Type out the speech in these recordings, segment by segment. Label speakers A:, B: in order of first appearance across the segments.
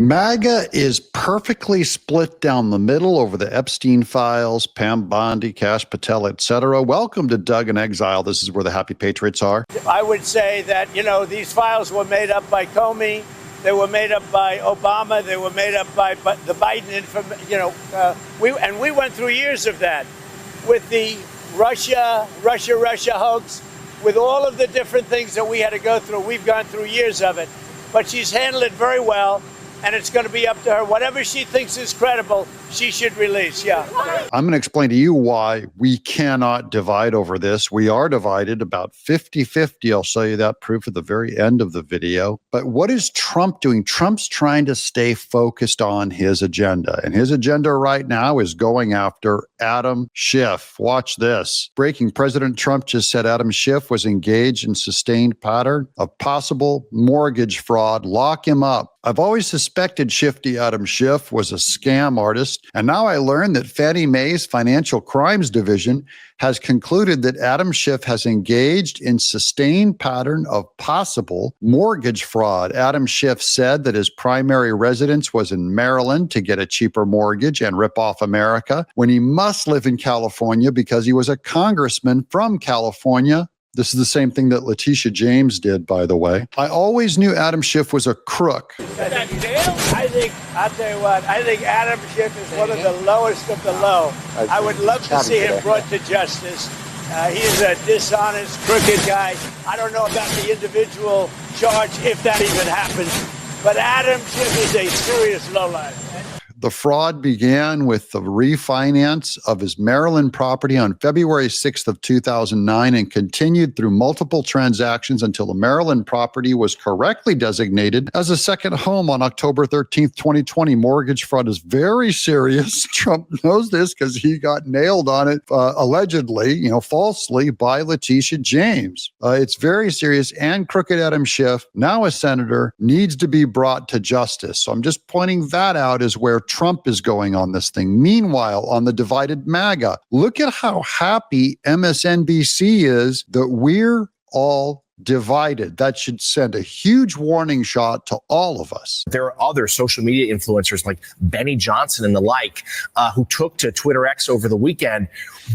A: MAGA is perfectly split down the middle over the Epstein files, Pam Bondi, Kash Patel, etc. Welcome to Doug in Exile. This is where the happy patriots are.
B: I would say that, these files were made up by Comey. They were made up by Obama. They were made up by the Biden. We went through years of that with the Russia hoax, with all of the different things that we had to go through. We've gone through years of it, but she's handled it very well. And it's going to be up to her. Whatever she thinks is credible, she should release. Yeah.
A: I'm going to explain to you why we cannot divide over this. We are divided about 50-50. I'll show you that proof at the very end of the video. But what is Trump doing? Trump's trying to stay focused on his agenda. And his agenda right now is going after Adam Schiff. Watch this. Breaking: President Trump just said Adam Schiff was engaged in sustained pattern of possible mortgage fraud. Lock him up. I've always suspected Shifty Adam Schiff was a scam artist, and now I learned that Fannie Mae's Financial Crimes Division has concluded that Adam Schiff has engaged in sustained pattern of possible mortgage fraud. Adam Schiff said that his primary residence was in Maryland to get a cheaper mortgage and rip off America, when he must live in California because he was a congressman from California. This is the same thing that Letitia James did, by the way. I always knew Adam Schiff was a crook.
B: I'll tell you what, I think Adam Schiff is one of the lowest of the low. I would love to see him brought to justice. He's a dishonest, crooked guy. I don't know about the individual charge, if that even happens. But Adam Schiff is a serious lowlife.
A: The fraud began with the refinance of his Maryland property on February 6th of 2009 and continued through multiple transactions until the Maryland property was correctly designated as a second home on October 13th, 2020. Mortgage fraud is very serious. Trump knows this because he got nailed on it, allegedly, falsely, by Letitia James. It's very serious, and crooked Adam Schiff, now a senator, needs to be brought to justice. So I'm just pointing that out as where Trump is going on this thing. Meanwhile, on the divided MAGA, look at how happy MSNBC is that we're all divided. That should send a huge warning shot to all of us.
C: There are other social media influencers like Benny Johnson and the like who took to Twitter X over the weekend,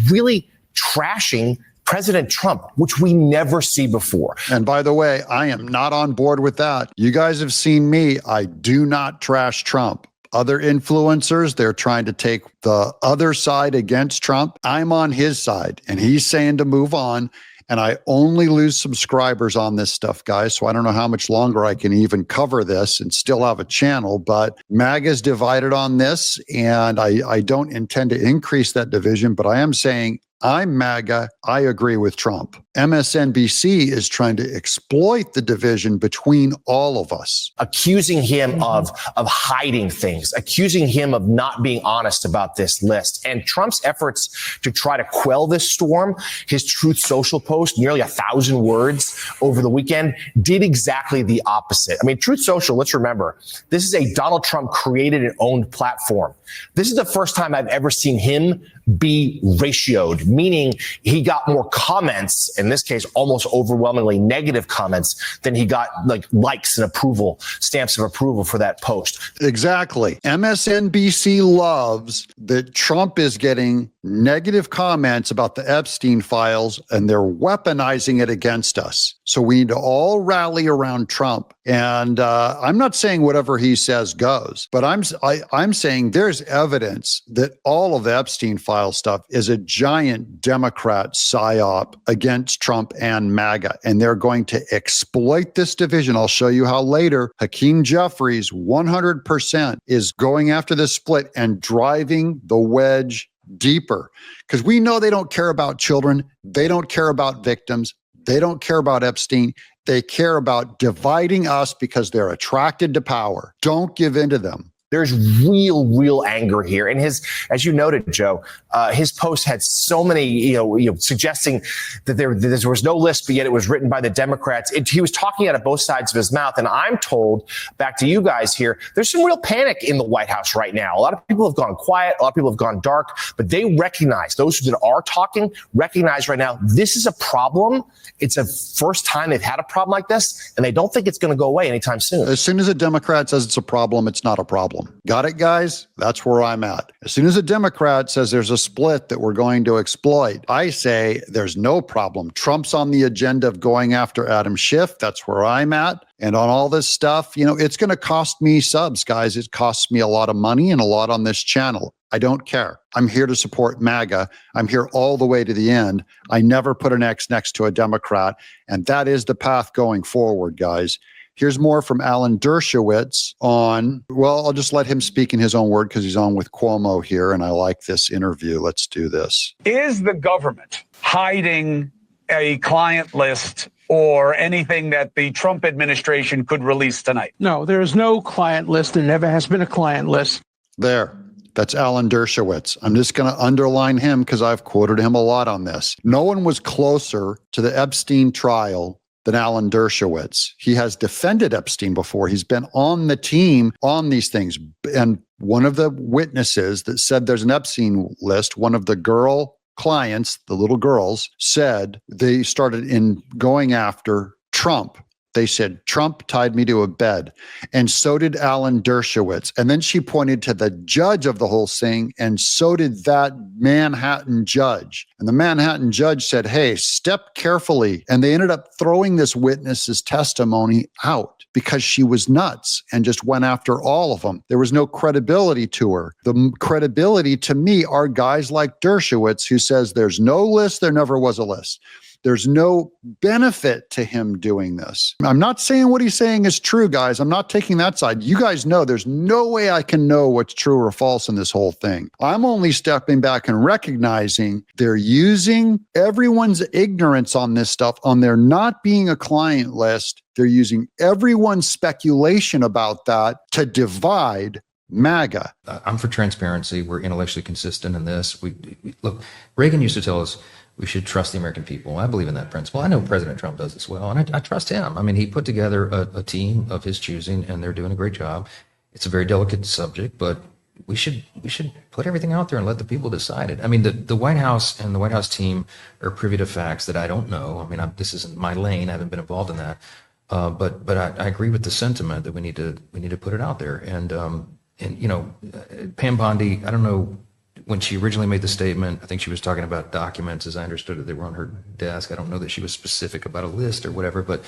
C: really trashing President Trump, which we never see before.
A: And by the way, I am not on board with that. You guys have seen me. I do not trash Trump. Other influencers, they're trying to take the other side against Trump. I'm on his side, and he's saying to move on. And I only lose subscribers on this stuff, guys. So I don't know how much longer I can even cover this and still have a channel. But MAGA's divided on this, and I don't intend to increase that division. But I am saying I'm MAGA. I agree with Trump. MSNBC is trying to exploit the division between all of us.
C: Accusing him of hiding things, accusing him of not being honest about this list. And Trump's efforts to try to quell this storm, his Truth Social post, nearly 1,000 words over the weekend, did exactly the opposite. I mean, Truth Social, let's remember, this is a Donald Trump created and owned platform. This is the first time I've ever seen him be ratioed, meaning he got more comments, in this case, almost overwhelmingly negative comments, than he got likes and approval, stamps of approval for that post.
A: Exactly. MSNBC loves that Trump is getting negative comments about the Epstein files, and they're weaponizing it against us. So we need to all rally around Trump. And I'm not saying whatever he says goes, but I'm saying there's evidence that all of the Epstein file stuff is a giant Democrat psyop against Trump and MAGA, and they're going to exploit this division. I'll show you how later. Hakeem Jeffries, 100%, is going after this split and driving the wedge deeper, because we know they don't care about children. They don't care about victims. They don't care about Epstein. They care about dividing us because they're attracted to power. Don't give in to them.
C: There's real anger here. And as you noted, Joe, his post had so many, suggesting that there was no list, but yet it was written by the Democrats. He was talking out of both sides of his mouth. And I'm told, back to you guys here, there's some real panic in the White House right now. A lot of people have gone quiet. A lot of people have gone dark, but they recognize, those that are talking recognize right now, this is a problem. It's a first time they've had a problem like this, and they don't think it's going to go away anytime soon.
A: As soon as a Democrat says it's a problem, it's not a problem. Got it, guys? That's where I'm at. As soon as a Democrat says there's a split that we're going to exploit, I say there's no problem. Trump's on the agenda of going after Adam Schiff. That's where I'm at. And on all this stuff, it's going to cost me subs, guys. It costs me a lot of money and a lot on this channel. I don't care. I'm here to support MAGA. I'm here all the way to the end. I never put an X next to a Democrat. And that is the path going forward, guys. Here's more from Alan Dershowitz on, well, I'll just let him speak in his own word because he's on with Cuomo here, and I like this interview. Let's do this.
D: Is the government hiding a client list or anything that the Trump administration could release tonight?
E: No, there is no client list. There never has been a client list.
A: There. That's Alan Dershowitz. I'm just going to underline him because I've quoted him a lot on this. No one was closer to the Epstein trial than Alan Dershowitz. He has defended Epstein before. He's been on the team on these things. And one of the witnesses that said there's an Epstein list, one of the girl clients, the little girls, said they started in going after Trump. They said, Trump tied me to a bed. And so did Alan Dershowitz. And then she pointed to the judge of the whole thing, and so did that Manhattan judge. And the Manhattan judge said, hey, step carefully. And they ended up throwing this witness's testimony out because she was nuts and just went after all of them. There was no credibility to her. The credibility to me are guys like Dershowitz who says there's no list, there never was a list. There's no benefit to him doing this. I'm not saying what he's saying is true, guys. I'm not taking that side. You guys know there's no way I can know what's true or false in this whole thing. I'm only stepping back and recognizing they're using everyone's ignorance on this stuff, on there not being a client list. They're using everyone's speculation about that to divide MAGA.
F: I'm for transparency. We're intellectually consistent in this. Look, Reagan used to tell us we should trust the American people. I believe in that principle. I know President Trump does as well, and I trust him. I mean, he put together a team of his choosing, and they're doing a great job. It's a very delicate subject, but we should put everything out there and let the people decide it. I mean, the White House and the White House team are privy to facts that I don't know. I mean, this isn't my lane. I haven't been involved in that. But I agree with the sentiment that we need to put it out there. And Pam Bondi, I don't know. When she originally made the statement, I think she was talking about documents, as I understood it, they were on her desk. I don't know that she was specific about a list or whatever, but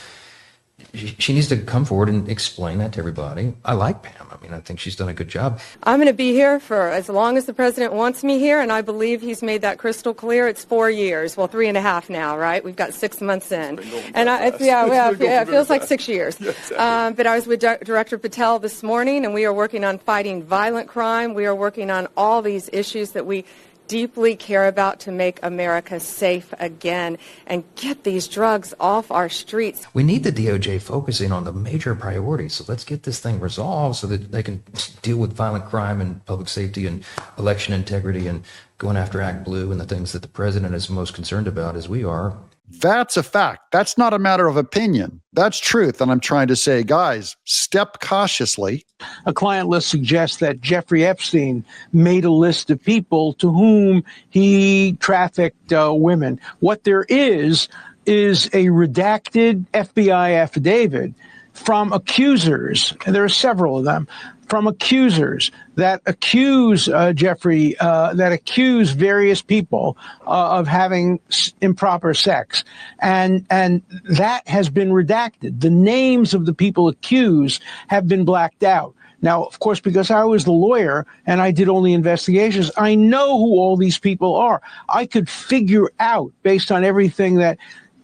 F: she needs to come forward and explain that to everybody. I like Pam. I mean, I think she's done a good job.
G: I'm going to be here for as long as the president wants me here, and I believe he's made that crystal clear. It's 4 years, well, 3.5 now, right? We've got 6 months in, and it feels like 6 years. But I was with Director Patel this morning, and we are working on fighting violent crime. We are working on all these issues that we deeply care about to make America safe again and get these drugs off our streets.
F: We need the DOJ focusing on the major priorities. So let's get this thing resolved so that they can deal with violent crime and public safety and election integrity and going after Act Blue and the things that the president is most concerned about, as we are.
A: That's a fact. That's not a matter of opinion. That's truth. And I'm trying to say, guys, step cautiously.
E: A client list suggests that Jeffrey Epstein made a list of people to whom he trafficked women. What there is a redacted FBI affidavit from accusers, and there are several of them, from accusers that accuse Jeffrey, that accuse various people of having improper sex. And that has been redacted. The names of the people accused have been blacked out. Now, of course, because I was the lawyer and I did all the investigations, I know who all these people are. I could figure out, based on everything that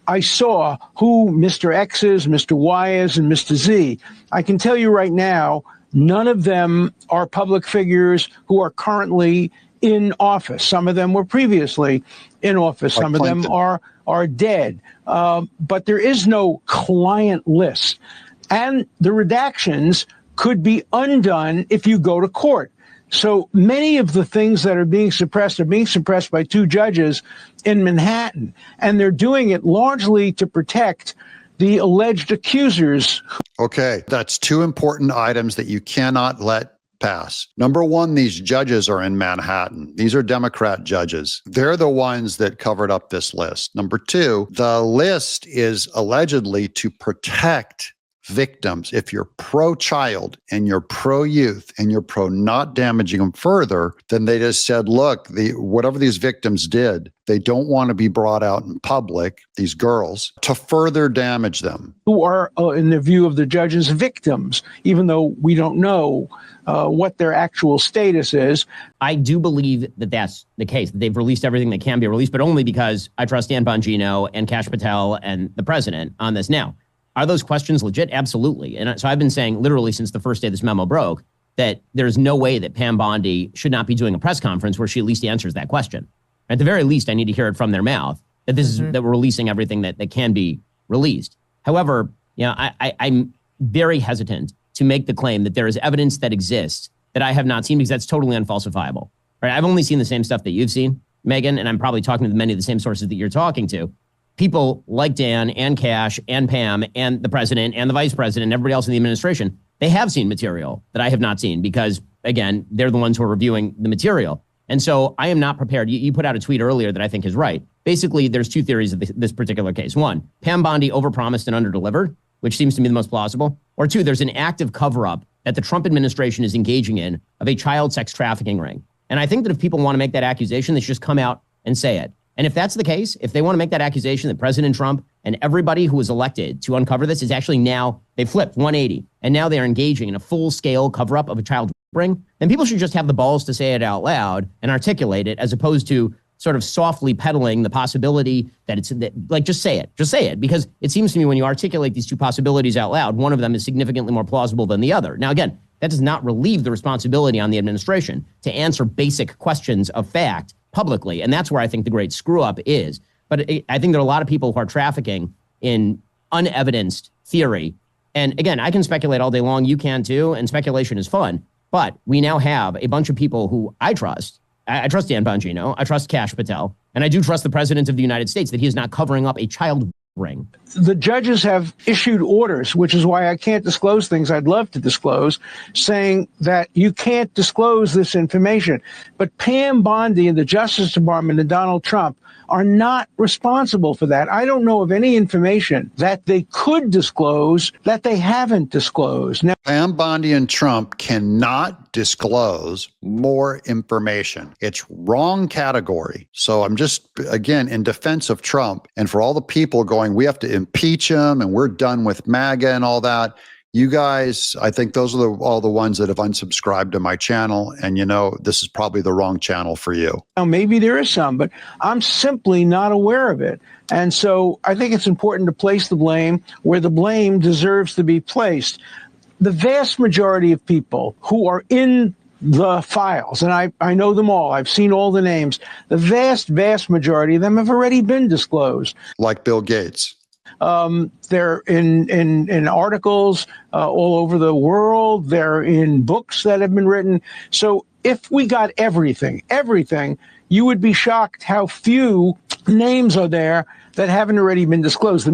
E: I saw, who Mr. X is, Mr. Y is, and Mr. Z. I can tell you right now, none of them are public figures who are currently in office. Some of them were previously in office. Some of them are dead. But there is no client list. And the redactions could be undone if you go to court. So many of the things that are being suppressed by two judges in Manhattan, and they're doing it largely to protect the alleged accusers.
A: Okay, that's two important items that you cannot let pass. Number one, these judges are in Manhattan. These are Democrat judges. They're the ones that covered up this list. Number two, the list is allegedly to protect victims. If you're pro-child and you're pro-youth and you're pro not damaging them further, then they just said, look, whatever these victims did, they don't want to be brought out in public, these girls, to further damage them.
E: Who are, in the view of the judges, victims, even though we don't know what their actual status is.
H: I do believe that that's the case, that they've released everything that can be released, but only because I trust Dan Bongino and Kash Patel and the president on this now. Are those questions legit? Absolutely. And so I've been saying literally since the first day this memo broke that there's no way that Pam Bondi should not be doing a press conference where she at least answers that question. At the very least, I need to hear it from their mouth that this is that we're releasing everything that can be released. However, I'm very hesitant to make the claim that there is evidence that exists that I have not seen because that's totally unfalsifiable. Right? I've only seen the same stuff that you've seen, Megan, and I'm probably talking to many of the same sources that you're talking to. People like Dan and Kash and Pam and the president and the vice president and everybody else in the administration, they have seen material that I have not seen because, again, they're the ones who are reviewing the material. And so I am not prepared. You put out a tweet earlier that I think is right. Basically, there's two theories of this particular case. One, Pam Bondi overpromised and underdelivered, which seems to me the most plausible. Or two, there's an active cover-up that the Trump administration is engaging in of a child sex trafficking ring. And I think that if people want to make that accusation, they should just come out and say it. And if that's the case, if they want to make that accusation that President Trump and everybody who was elected to uncover this is actually now, they flipped 180, and now they're engaging in a full-scale cover-up of a child ring, then people should just have the balls to say it out loud and articulate it as opposed to sort of softly peddling the possibility that just say it, because it seems to me when you articulate these two possibilities out loud, one of them is significantly more plausible than the other. Now, again, that does not relieve the responsibility on the administration to answer basic questions of fact publicly. And that's where I think the great screw up is. But I think there are a lot of people who are trafficking in unevidenced theory. And again, I can speculate all day long. You can too. And speculation is fun. But we now have a bunch of people who I trust. I trust Dan Bongino. I trust Kash Patel. And I do trust the president of the United States that he is not covering up a child ring.
E: The judges have issued orders, which is why I can't disclose things I'd love to disclose, saying that you can't disclose this information. But Pam Bondi and the Justice Department and Donald Trump are not responsible for that. I don't know of any information that they could disclose that they haven't disclosed. Now,
A: Pam Bondi and Trump cannot disclose more information. It's wrong category. So I'm just, again, in defense of Trump and for all the people going, we have to impeach him and we're done with MAGA and all that. You guys, I think those are all the ones that have unsubscribed to my channel. And, this is probably the wrong channel for you.
E: Now, maybe there is some, but I'm simply not aware of it. And so I think it's important to place the blame where the blame deserves to be placed. The vast majority of people who are in the files, and I know them all, I've seen all the names, the vast majority of them have already been disclosed.
A: Like Bill Gates.
E: They're in articles all over the world. They're in books that have been written. So if we got everything, you would be shocked how few names are there that haven't already been disclosed. The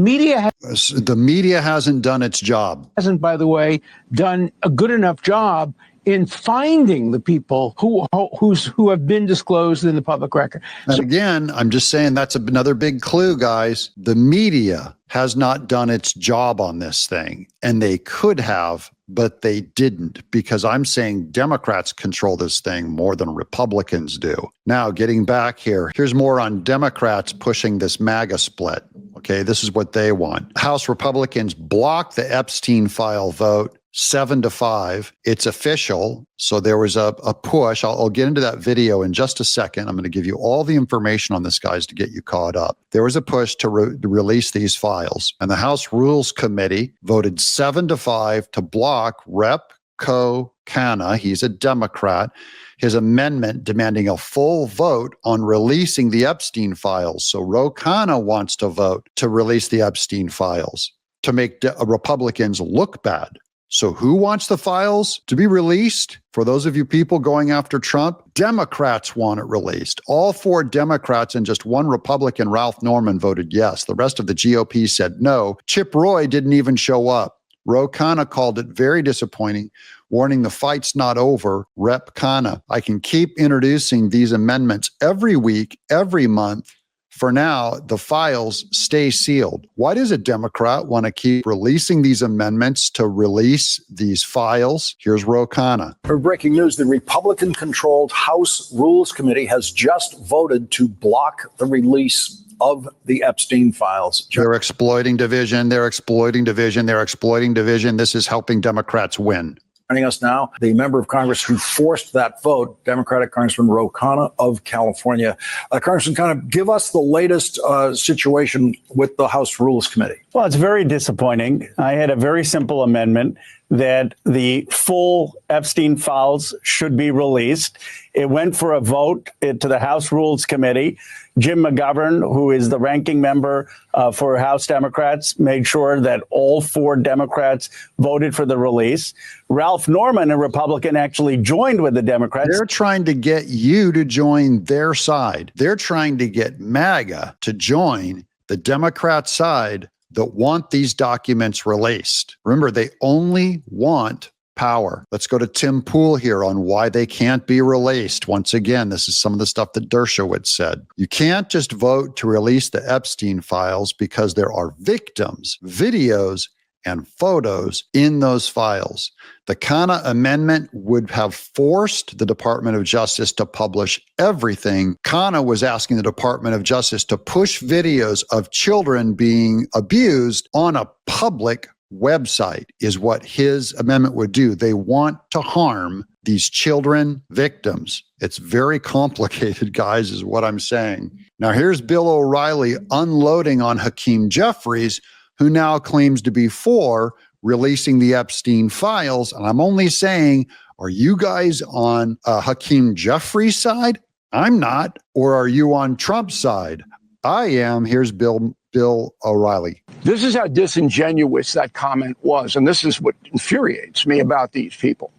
E: media hasn't done its job. Hasn't, by the way, done a good enough job in finding the people who have been disclosed in the public record.
A: And again, I'm just saying that's another big clue, guys. The media has not done its job on this thing, and they could have, but they didn't, because I'm saying Democrats control this thing more than Republicans do. Now, getting back here's more on Democrats pushing this MAGA split. Okay, this is what they want. House Republicans blocked the Epstein file vote 7-5. It's official. So there was a push. I'll get into that video in just a second. I'm going to give you all the information on this, guys, to get you caught up. There was a push to release these files, and the House Rules Committee voted 7-5 to block Rep. Ro Khanna. He's a Democrat. His amendment demanding a full vote on releasing the Epstein files. So Ro Khanna wants to vote to release the Epstein files to make Republicans look bad. So who wants the files to be released? For those of you people going after Trump, Democrats want it released. All 4 Democrats and just 1 Republican, Ralph Norman, voted yes. The rest of the GOP said no. Chip Roy didn't even show up. Ro Khanna called it very disappointing, warning the fight's not over. Rep Khanna, I can keep introducing these amendments every week, every month. For now, the files stay sealed. Why does a Democrat want to keep releasing these amendments to release these files? Here's Ro Khanna.
I: For breaking news, the Republican-controlled House Rules Committee has just voted to block the release of the Epstein files.
A: They're exploiting division. They're exploiting division. They're exploiting division. This is helping Democrats win.
I: Joining us now, the member of Congress who forced that vote, Democratic Congressman Ro Khanna of California. Congressman, kind of give us the latest situation with the House Rules Committee.
J: Well, it's very disappointing. I had a very simple amendment that the full Epstein files should be released. It went for a vote to the House Rules Committee. Jim McGovern, who is the ranking member for House Democrats, made sure that all 4 Democrats voted for the release. Ralph Norman, a Republican, actually joined with the Democrats.
A: They're trying to get you to join their side. They're trying to get MAGA to join the Democrat side that want these documents released. Remember, they only want power. Let's go to Tim Pool here on why they can't be released. Once again, this is some of the stuff that Dershowitz said. You can't just vote to release the Epstein files because there are victims, videos, and photos in those files. The Khanna amendment would have forced the Department of Justice to publish everything. Khanna was asking the Department of Justice to push videos of children being abused on a public website, is what his amendment would do. They want to harm these children victims. It's very complicated, guys, is what I'm saying. Now, here's Bill O'Reilly unloading on Hakeem Jeffries, who now claims to be for releasing the Epstein files. And I'm only saying, are you guys on Hakeem Jeffries' side? I'm not. Or are you on Trump's side? I am. Here's Bill O'Reilly.
E: This is how disingenuous that comment was. And this is what infuriates me about these people.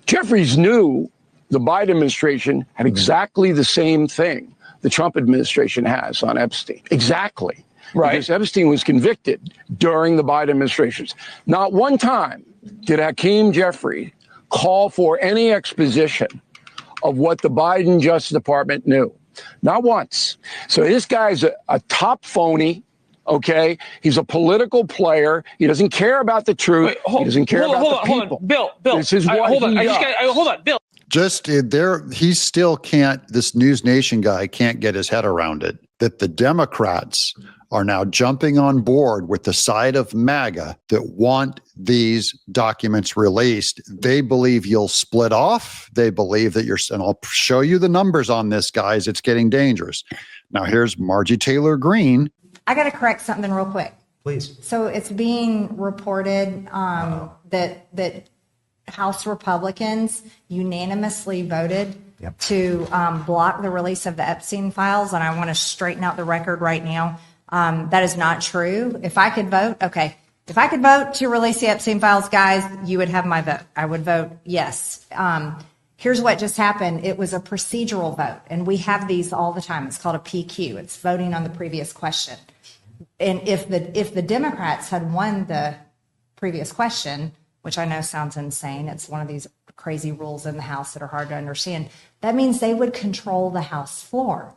E: Jeffries knew the Biden administration had exactly the same thing the Trump administration has on Epstein. Exactly. Right. Because Epstein was convicted during the Biden administrations. Not one time did Hakeem Jeffries call for any exposition of what the Biden Justice Department knew. Not once. So this guy's a top phony. Okay, he's a political player. He doesn't care about the truth. He doesn't care about the people.
K: Hold on, Bill.
E: This is what
K: hold on.
E: he does.
K: Hold on, Bill.
A: Just there, he still can't. This News Nation guy can't get his head around it. That the Democrats are now jumping on board with the side of MAGA that want these documents released. They believe you'll split off. They believe that you're, and I'll show you the numbers on this, guys. It's getting dangerous. Now, here's Margie Taylor Greene.
L: I got to correct something real quick.
F: Please.
L: So it's being reported that House Republicans unanimously voted to block the release of the Epstein files. And I want to straighten out the record right now. That is not true. If I could vote, okay. If I could vote to release the Epstein files, guys, you would have my vote. I would vote yes. Here's what just happened. It was a procedural vote, and we have these all the time. It's called a PQ. It's voting on the previous question. And if the Democrats had won the previous question, which I know sounds insane, it's one of these crazy rules in the House that are hard to understand, that means they would control the House floor.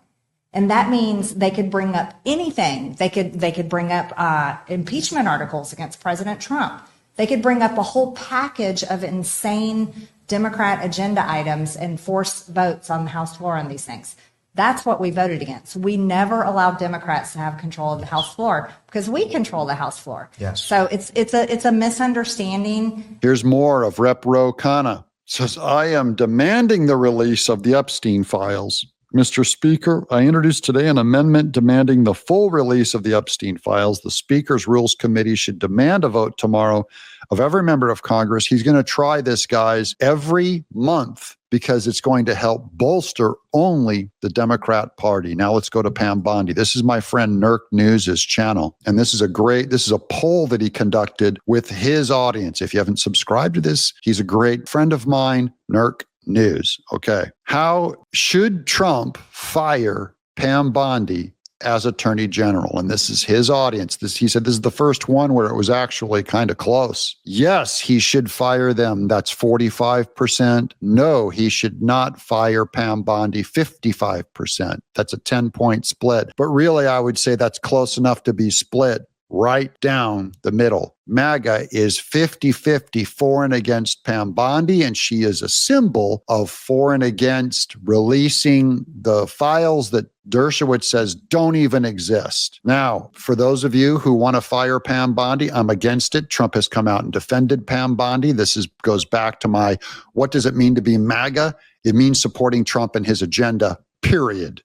L: And that means they could bring up anything. They could bring up impeachment articles against President Trump. They could bring up a whole package of insane Democrat agenda items and force votes on the House floor on these things. That's what we voted against. We never allowed Democrats to have control of the House floor because we control the House floor.
F: Yes.
L: So it's a misunderstanding.
A: Here's more of Rep. Ro Khanna. Says, I am demanding the release of the Epstein files Mr. Speaker, I introduced today an amendment demanding the full release of the Epstein files. The Speaker's Rules Committee should demand a vote tomorrow of every member of Congress. He's going to try this, guys, every month because it's going to help bolster only the Democrat Party. Now let's go to Pam Bondi. This is my friend Nurk News' channel. And this is a poll that he conducted with his audience. If you haven't subscribed to this, he's a great friend of mine, Nurk News. Okay. How should Trump fire Pam Bondi as Attorney General? And this is his audience. He said this is the first one where it was actually kind of close. Yes, he should fire them. That's 45%. No, he should not fire Pam Bondi. 55%. That's a 10-point split. But really, I would say that's close enough to be split right down the middle. MAGA is 50-50 for and against Pam Bondi, and she is a symbol of for and against releasing the files that Dershowitz says don't even exist. Now, for those of you who want to fire Pam Bondi, I'm against it. Trump has come out and defended Pam Bondi. Goes back to my, what does it mean to be MAGA? It means supporting Trump and his agenda. Period.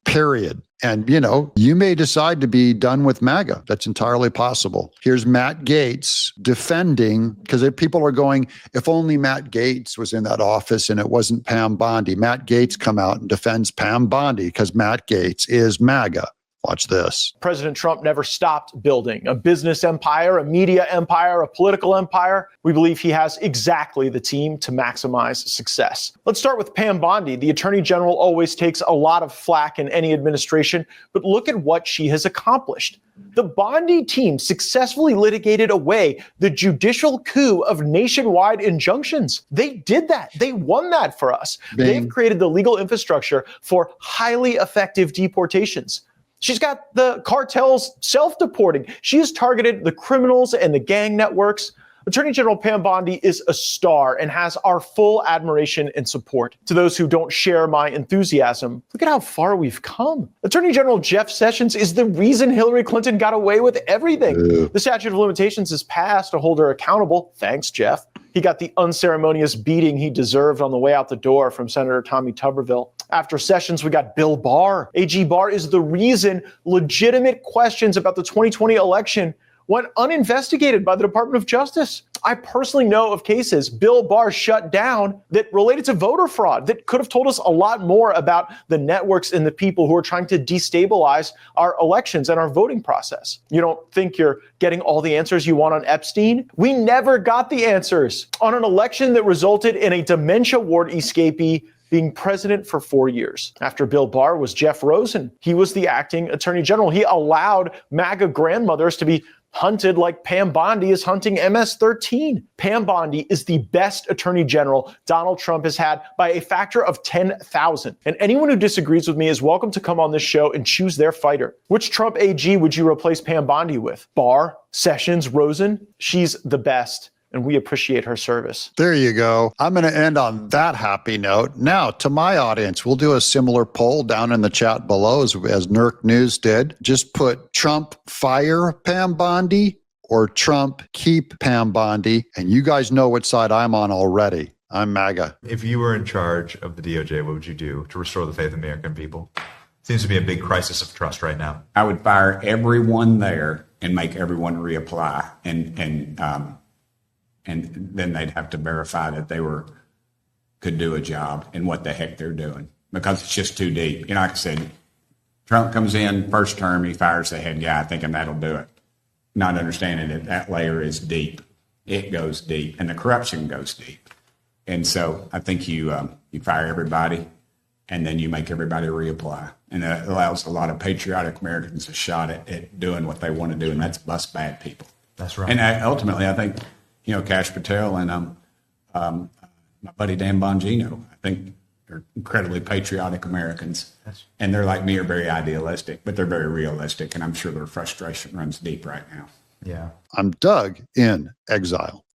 A: And, you may decide to be done with MAGA. That's entirely possible. Here's Matt Gaetz defending, because people are going, if only Matt Gaetz was in that office and it wasn't Pam Bondi. Matt Gaetz come out and defends Pam Bondi because Matt Gaetz is MAGA. Watch this.
K: President Trump never stopped building a business empire, a media empire, a political empire. We believe he has exactly the team to maximize success. Let's start with Pam Bondi. The Attorney General always takes a lot of flack in any administration, but look at what she has accomplished. The Bondi team successfully litigated away the judicial coup of nationwide injunctions. They did that. They won that for us.
A: Bing.
K: They've created the legal infrastructure for highly effective deportations. She's got the cartels self-deporting. She has targeted the criminals and the gang networks. Attorney General Pam Bondi is a star and has our full admiration and support. To those who don't share my enthusiasm, look at how far we've come. Attorney General Jeff Sessions is the reason Hillary Clinton got away with everything. The statute of limitations is passed to hold her accountable. Thanks, Jeff. He got the unceremonious beating he deserved on the way out the door from Senator Tommy Tuberville. After Sessions, we got Bill Barr. AG Barr is the reason legitimate questions about the 2020 election went uninvestigated by the Department of Justice. I personally know of cases Bill Barr shut down that related to voter fraud that could have told us a lot more about the networks and the people who are trying to destabilize our elections and our voting process. You don't think you're getting all the answers you want on Epstein? We never got the answers on an election that resulted in a dementia ward escapee being president for 4 years. After Bill Barr was Jeff Rosen. He was the acting attorney general. He allowed MAGA grandmothers to be hunted like Pam Bondi is hunting MS-13. Pam Bondi is the best attorney general Donald Trump has had by a factor of 10,000. And anyone who disagrees with me is welcome to come on this show and choose their fighter. Which Trump AG would you replace Pam Bondi with? Barr, Sessions, Rosen? She's the best, and we appreciate her service.
A: There you go. I'm going to end on that happy note. Now, to my audience, we'll do a similar poll down in the chat below as Nurk News did. Just put Trump fire Pam Bondi or Trump keep Pam Bondi. And you guys know what side I'm on already. I'm MAGA.
M: If you were in charge of the DOJ, what would you do to restore the faith of the American people? Seems to be a big crisis of trust right now.
N: I would fire everyone there and make everyone reapply. And then they'd have to verify that they could do a job and what the heck they're doing, because it's just too deep. Like I said, Trump comes in first term, he fires the head guy thinking that'll do it, not understanding that layer is deep. It goes deep, and the corruption goes deep. And so I think you fire everybody, and then you make everybody reapply. And that allows a lot of patriotic Americans a shot at doing what they want to do, and that's bust bad people.
M: That's right.
N: And ultimately, I think, Kash Patel and my buddy Dan Bongino, I think they're incredibly patriotic Americans. And they're like me, are very idealistic, but they're very realistic. And I'm sure their frustration runs deep right now.
M: Yeah.
A: I'm Doug in Exile.